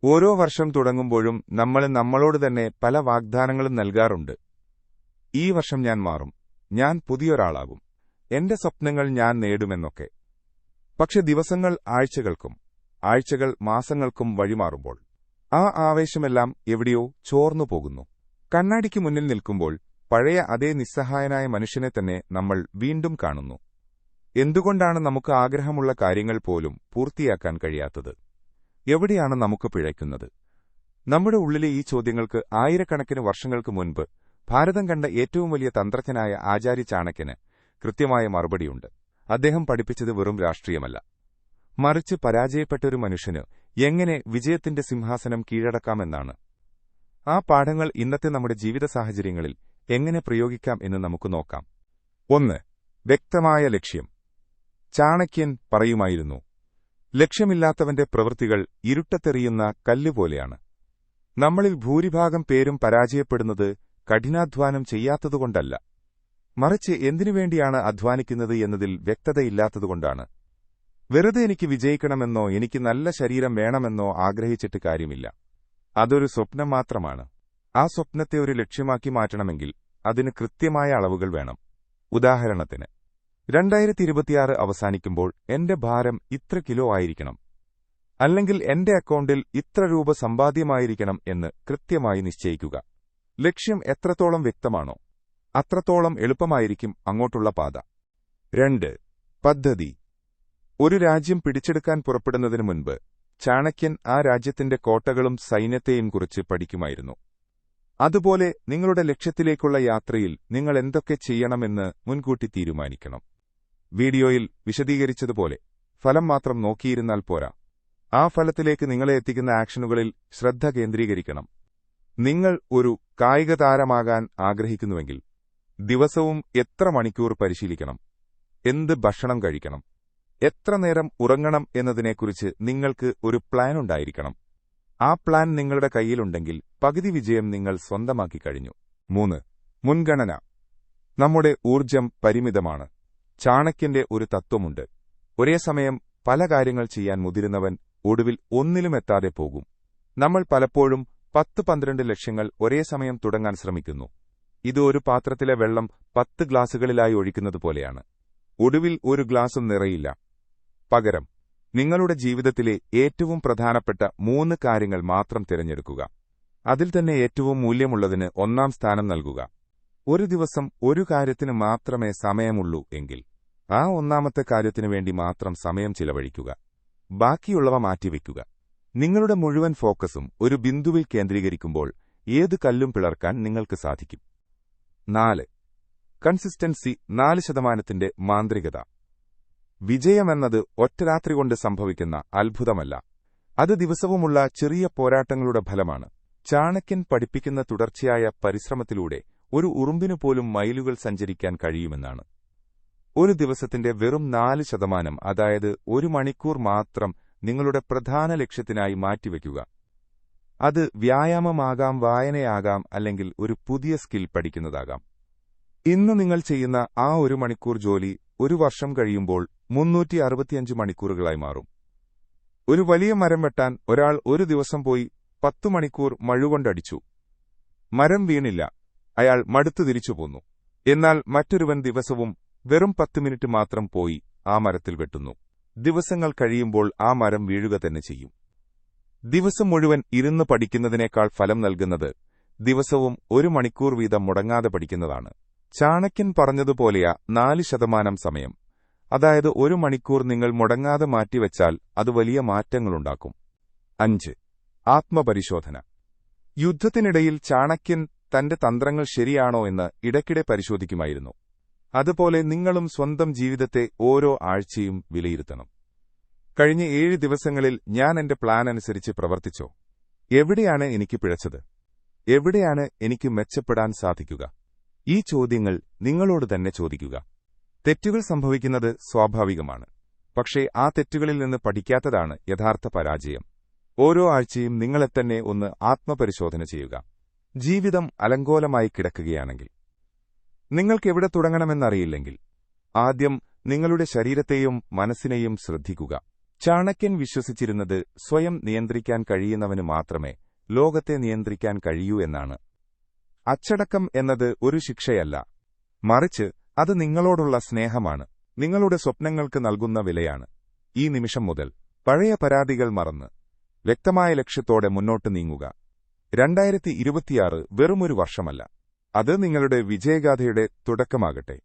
ഓരോ വർഷം തുടങ്ങുമ്പോഴും നമ്മൾ നമ്മളോട് തന്നെ പല വാഗ്ദാനങ്ങളും നൽകാറുണ്ട്. ഈ വർഷം ഞാൻ മാറും, ഞാൻ പുതിയൊരാളാകും, എന്റെ സ്വപ്നങ്ങൾ ഞാൻ നേടുമെന്നൊക്കെ. പക്ഷെ ദിവസങ്ങൾ ആഴ്ചകൾക്കും ആഴ്ചകൾ മാസങ്ങൾക്കും വഴിമാറുമ്പോൾ ആ ആവേശമെല്ലാം എവിടെയോ ചോർന്നു പോകുന്നു. കണ്ണാടിക്ക് മുന്നിൽ നിൽക്കുമ്പോൾ പഴയ അതേ നിസ്സഹായനായ മനുഷ്യനെ തന്നെ നമ്മൾ വീണ്ടും കാണുന്നു. എന്തുകൊണ്ടാണ് നമുക്ക് ആഗ്രഹമുള്ള കാര്യങ്ങൾ പോലും പൂർത്തിയാക്കാൻ കഴിയാത്തത്? എവിടെയാണ് നമുക്ക് പിഴയ്ക്കുന്നത്? നമ്മുടെ ഉള്ളിലെ ഈ ചോദ്യങ്ങൾക്ക് ആയിരക്കണക്കിന് വർഷങ്ങൾക്ക് മുൻപ് ഭാരതം കണ്ട ഏറ്റവും വലിയ തന്ത്രജ്ഞനായ ആചാര്യ ചാണക്യന് കൃത്യമായ മറുപടിയുണ്ട്. അദ്ദേഹം പഠിപ്പിച്ചത് വെറും രാഷ്ട്രീയമല്ല, മറിച്ച് പരാജയപ്പെട്ടൊരു മനുഷ്യന് എങ്ങനെ വിജയത്തിന്റെ സിംഹാസനം കീഴടക്കാമെന്നാണ്. ആ പാഠങ്ങൾ ഇന്നത്തെ നമ്മുടെ ജീവിത സാഹചര്യങ്ങളിൽ എങ്ങനെ പ്രയോഗിക്കാം എന്ന് നമുക്ക് നോക്കാം. 1. വ്യക്തമായ ലക്ഷ്യം. ചാണക്യൻ പറയുമായിരുന്നു, ലക്ഷ്യമില്ലാത്തവന്റെ പ്രവൃത്തികൾ ഇരുട്ടത്തെറിയുന്ന കല്ലുപോലെയാണ്. നമ്മളിൽ ഭൂരിഭാഗം പേരും പരാജയപ്പെടുന്നത് കഠിനാധ്വാനം ചെയ്യാത്തതുകൊണ്ടല്ല, മറിച്ച് എന്തിനുവേണ്ടിയാണ് അധ്വാനിക്കുന്നത് എന്നതിൽ വ്യക്തതയില്ലാത്തതുകൊണ്ടാണ്. വെറുതെ എനിക്ക് വിജയിക്കണമെന്നോ എനിക്ക് നല്ല ശരീരം വേണമെന്നോ ആഗ്രഹിച്ചിട്ട് കാര്യമില്ല. അതൊരു സ്വപ്നം മാത്രമാണ്. ആ സ്വപ്നത്തെ ഒരു ലക്ഷ്യമാക്കി മാറ്റണമെങ്കിൽ അതിന് കൃത്യമായ അളവുകൾ വേണം. ഉദാഹരണത്തിന്, 2026 അവസാനിക്കുമ്പോൾ എന്റെ ഭാരം ഇത്ര കിലോ ആയിരിക്കണം, അല്ലെങ്കിൽ എന്റെ അക്കൗണ്ടിൽ ഇത്ര രൂപ സമ്പാദ്യമായിരിക്കണം എന്ന് കൃത്യമായി നിശ്ചയിക്കുക. ലക്ഷ്യം എത്രത്തോളം വ്യക്തമാണോ അത്രത്തോളം എളുപ്പമായിരിക്കും അങ്ങോട്ടുള്ള പാത. 2. പദ്ധതി. ഒരു രാജ്യം പിടിച്ചെടുക്കാൻ പുറപ്പെടുന്നതിനു മുൻപ് ചാണക്യൻ ആ രാജ്യത്തിന്റെ കോട്ടകളും സൈന്യത്തെയും കുറിച്ച് പഠിക്കുമായിരുന്നു. അതുപോലെ നിങ്ങളുടെ ലക്ഷ്യത്തിലേക്കുള്ള യാത്രയിൽ നിങ്ങൾ എന്തൊക്കെ ചെയ്യണമെന്ന് മുൻകൂട്ടി തീരുമാനിക്കണം. വീഡിയോയിൽ വിശദീകരിച്ചതുപോലെ ഫലം മാത്രം നോക്കിയിരുന്നാൽ പോരാ, ആ ഫലത്തിലേക്ക് നിങ്ങളെ എത്തിക്കുന്ന ആക്ഷനുകളിൽ ശ്രദ്ധ കേന്ദ്രീകരിക്കണം. നിങ്ങൾ ഒരു കായിക താരമാകാൻ ആഗ്രഹിക്കുന്നുവെങ്കിൽ ദിവസവും എത്ര മണിക്കൂർ പരിശീലിക്കണം, എന്ത് ഭക്ഷണം കഴിക്കണം, എത്ര നേരം ഉറങ്ങണം എന്നതിനെക്കുറിച്ച് നിങ്ങൾക്ക് ഒരു പ്ലാൻ ഉണ്ടായിരിക്കണം. ആ പ്ലാൻ നിങ്ങളുടെ കയ്യിലുണ്ടെങ്കിൽ പകുതി വിജയം നിങ്ങൾ സ്വന്തമാക്കി കഴിഞ്ഞു. 3. മുൻഗണന. നമ്മുടെ ഊർജ്ജം പരിമിതമാണ്. ചാണക്യന്റെ ഒരു തത്വമുണ്ട്: ഒരേ സമയം പല കാര്യങ്ങൾ ചെയ്യാൻ മുതിരുന്നവൻ ഒടുവിൽ ഒന്നിലും എത്താതെ പോകും. നമ്മൾ പലപ്പോഴും 10-12 ലക്ഷ്യങ്ങൾ ഒരേ സമയം തുടങ്ങാൻ ശ്രമിക്കുന്നു. ഇത് ഒരു പാത്രത്തിലെ വെള്ളം 10 ഗ്ലാസുകളിലായി ഒഴിക്കുന്നതുപോലെയാണ്. ഒടുവിൽ ഒരു ഗ്ലാസും നിറയില്ല. പകരം നിങ്ങളുടെ ജീവിതത്തിലെ ഏറ്റവും പ്രധാനപ്പെട്ട 3 കാര്യങ്ങൾ മാത്രം തിരഞ്ഞെടുക്കുക. അതിൽ തന്നെ ഏറ്റവും മൂല്യമുള്ളതിന് 1ാം സ്ഥാനം നൽകുക. ഒരു ദിവസം ഒരു കാര്യത്തിന് മാത്രമേ സമയമുള്ളൂ എങ്കിൽ ആ 1ാമത്തെ കാര്യത്തിനു വേണ്ടി മാത്രം സമയം ചിലവഴിക്കുക. ബാക്കിയുള്ളവ മാറ്റിവെക്കുക. നിങ്ങളുടെ മുഴുവൻ ഫോക്കസും ഒരു ബിന്ദുവിൽ കേന്ദ്രീകരിക്കുമ്പോൾ ഏത് കല്ലും പിളർക്കാൻ നിങ്ങൾക്ക് സാധിക്കും. 4. കൺസിസ്റ്റൻസി. 4% മാന്ത്രികത. വിജയമെന്നത് ഒറ്റ രാത്രി കൊണ്ട് സംഭവിക്കുന്ന അത്ഭുതമല്ല, അത് ദിവസവുമുള്ള ചെറിയ പോരാട്ടങ്ങളുടെ ഫലമാണ്. ചാണക്യൻ പഠിപ്പിക്കുന്ന തുടർച്ചയായ പരിശ്രമത്തിലൂടെ ഒരു ഉറുമ്പിനുപോലും മൈലുകൾ സഞ്ചരിക്കാൻ കഴിയുമെന്നാണ്. ഒരു ദിവസത്തിന്റെ വെറും 4%, അതായത് 1 മണിക്കൂർ മാത്രം നിങ്ങളുടെ പ്രധാന ലക്ഷ്യത്തിനായി മാറ്റിവെക്കുക. അത് വ്യായാമമാകാം, വായനയാകാം, അല്ലെങ്കിൽ ഒരു പുതിയ സ്കിൽ പഠിക്കുന്നതാകാം. ഇന്ന് നിങ്ങൾ ചെയ്യുന്ന ആ 1 മണിക്കൂർ ജോലി ഒരു വർഷം കഴിയുമ്പോൾ 365 മണിക്കൂറുകളായി മാറും. ഒരു വലിയ മരം വെട്ടാൻ ഒരാൾ ഒരു ദിവസം പോയി 10 മണിക്കൂർ മഴുകൊണ്ടടിച്ചു. മരം വീണില്ല, അയാൾ മടുത്തു തിരിച്ചു പോന്നു. എന്നാൽ മറ്റൊരുവൻ ദിവസവും വെറും 10 മിനിറ്റ് മാത്രം പോയി ആ മരത്തിൽ വെട്ടുന്നു. ദിവസങ്ങൾ കഴിയുമ്പോൾ ആ മരം വീഴുക തന്നെ ചെയ്യും. ദിവസം മുഴുവൻ ഇരുന്ന് പഠിക്കുന്നതിനേക്കാൾ ഫലം നൽകുന്നത് ദിവസവും 1 മണിക്കൂർ വീതം മുടങ്ങാതെ പഠിക്കുന്നതാണ്. ചാണക്യൻ പറഞ്ഞതുപോലെയാ 4% സമയം, അതായത് 1 മണിക്കൂർ നിങ്ങൾ മുടങ്ങാതെ മാറ്റിവെച്ചാൽ അത് വലിയ മാറ്റങ്ങളുണ്ടാക്കും. 5. ആത്മപരിശോധന. യുദ്ധത്തിനിടയിൽ ചാണക്യൻ തന്റെ തന്ത്രങ്ങൾ ശരിയാണോ എന്ന് ഇടയ്ക്കിടെ പരിശോധിക്കുമായിരുന്നു. അതുപോലെ നിങ്ങളും സ്വന്തം ജീവിതത്തെ ഓരോ ആഴ്ചയും വിലയിരുത്തണം. കഴിഞ്ഞ 7 ദിവസങ്ങളിൽ ഞാൻ എന്റെ പ്ലാൻ അനുസരിച്ച് പ്രവർത്തിച്ചോ? എവിടെയാണ് എനിക്ക് പിഴച്ചത്? എവിടെയാണ് എനിക്ക് മെച്ചപ്പെടാൻ സാധിക്കുക? ഈ ചോദ്യങ്ങൾ നിങ്ങളോട് തന്നെ ചോദിക്കുക. തെറ്റുകൾ സംഭവിക്കുന്നത് സ്വാഭാവികമാണ്, പക്ഷേ ആ തെറ്റുകളിൽ നിന്ന് പഠിക്കാത്തതാണ് യഥാർത്ഥ പരാജയം. ഓരോ ആഴ്ചയും നിങ്ങളെത്തന്നെ ഒന്ന് ആത്മപരിശോധന ചെയ്യുക. ജീവിതം അലങ്കോലമായി കിടക്കുകയാണെങ്കിൽ, നിങ്ങൾക്കെവിടെ തുടങ്ങണമെന്നറിയില്ലെങ്കിൽ, ആദ്യം നിങ്ങളുടെ ശരീരത്തെയും മനസ്സിനെയും ശ്രദ്ധിക്കുക. ചാണക്യൻ വിശ്വസിച്ചിരുന്നത് സ്വയം നിയന്ത്രിക്കാൻ കഴിയുന്നവന് മാത്രമേ ലോകത്തെ നിയന്ത്രിക്കാൻ കഴിയൂ എന്നാണ്. അച്ചടക്കം എന്നത് ഒരു ശിക്ഷയല്ല, മറിച്ച് അത് നിങ്ങളോടുള്ള സ്നേഹമാണ്, നിങ്ങളുടെ സ്വപ്നങ്ങൾക്ക് നൽകുന്ന വിലയാണ്. ഈ നിമിഷം മുതൽ പഴയ പരാതികൾ മറന്ന് വ്യക്തമായ ലക്ഷ്യത്തോടെ മുന്നോട്ട് നീങ്ങുക. 2026 വെറുമൊരു വർഷമല്ല, അത് നിങ്ങളുടെ വിജയഗാഥയുടെ തുടക്കമാകട്ടെ.